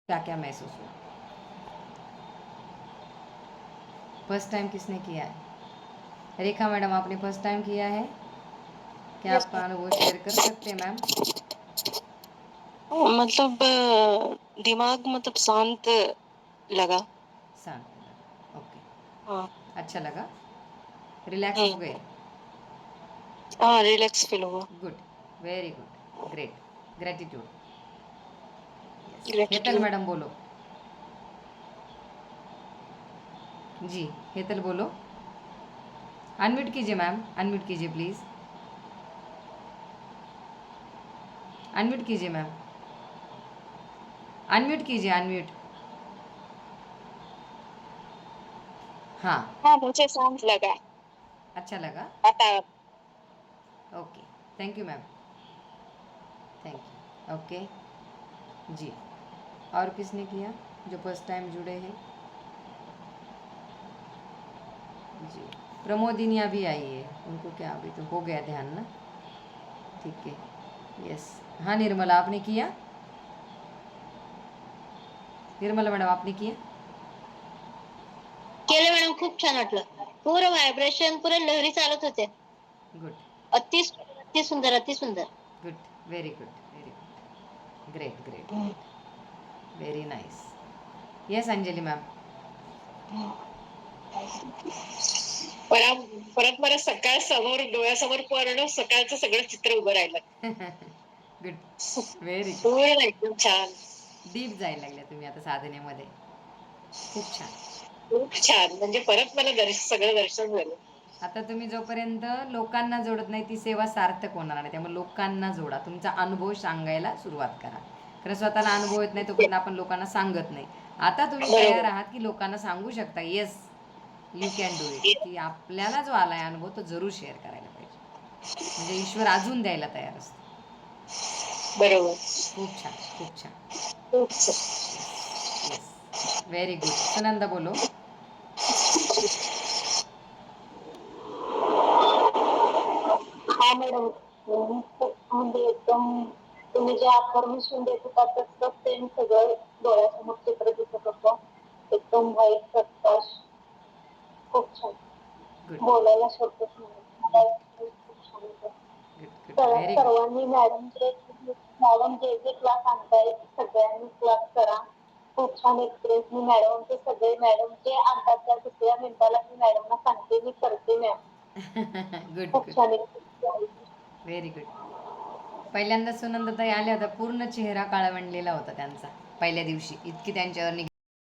क्या क्या महसूस हुआ? फर्स्ट टाइम किसने किया है? रेखा मैडम, आपने फर्स्ट टाइम किया है? क्या यस आपका अनुभव शेयर कर सकते हैं मैम? मतलब दिमाग मतलब शांत लगा। शांत लगा, ओके। हाँ। अच्छा लगा? रिलैक्स हो गए? हाँ, रिलैक्स फील हुआ। Good, very good, great, gratitude. Yes, Hetal gratitude. Madam बोलो। जी, हेतल बोलो। अनम्यूट कीजिए मैम, अनम्यूट कीजिए प्लीज़। अनम्यूट कीजिए मैम, अनम्यूट कीजिए, अनम्यूट। हाँ, हाँ, मुझे शांत लगा। अच्छा लगा? वातावरण। Okay, thank you ma'am, thank you. Okay जी, और किसने किया जो फर्स्ट टाइम जुड़े हैं? जी, प्रमोदिनिया भी आई है, उनको क्या अभी तो हो गया ध्यान ना? ठीक है, यस। हाँ निर्मला, आपने किया? निर्मला मैडम, आपने किया? केलं मॅडम, खूप छान वाटलं. पूर्ण व्हायब्रेशन, पुरे लहरी चालत होते. गुड, अति सुंदर, अति सुंदर, अति सुंदर. Good, very good, very good, great great hmm. Great, very nice. Yes Anjali ma'am. परत परत मला सकाळ समोर डोळ्यासमोर पूर्ण सकाळचं सगळं चित्र उभं राहिलं. Good, very good. पूर्ण एकदम छान. डीप जायला लागल्या तुम्ही आता साधनेमध्ये. खूप छान. खूप छान, म्हणजे परत मला सगळं दर्शन झालं. आता तुम्ही जोपर्यंत लोकांना जोडत नाही ती सेवा सार्थक होणार नाही. त्यामुळे लोकांना जोडा, तुमचा अनुभव सांगायला सुरुवात करा. खरं स्वतःला अनुभव येत नाही तोपर्यंत आपण लोकांना सांगत नाही. आता तुम्ही तयार बरोबर. आहात की लोकांना सांगू शकता, yes you can do it, की आपल्याला जो आलाय अनुभव तो जरूर शेअर करायला पाहिजे. म्हणजे ईश्वर अजून द्यायला तयार असतो. बरोबर. खूप छान, खूप छान. खूप छान. Yes yes, very good. Sunanda बोलो. हा मॅडम, म्हणजे एकदम तुम्ही जे अफर्मेशन देत होता तसं सेम सगळं डोळ्यासमोर चित्र दिसत होतं. एकदम व्हाईट प्रकाश. खूप छान. गुड बोलायला शब्दच नाही. मला गुड खूप छान होतं. Good good, very good. सर्वांनी मॅडम जे जे क्लास आणताय सगळ्यांनी क्लास करा. खूप छान एक्सपिरियन्स. मी मॅडमचे सगळे मॅडम जे आणतात त्या दुसऱ्या मिनिटाला मी मॅडमना सांगते, मी करते मॅम. गुड खूप गुड, छान एक्सपिरियन्स. Very good. पहिल्यांदा सुनंदाताई आल्या होत्या, पूर्ण चेहरा काळवंडलेला होता त्यांचा पहिल्या दिवशी, इतकी त्यांच्यावर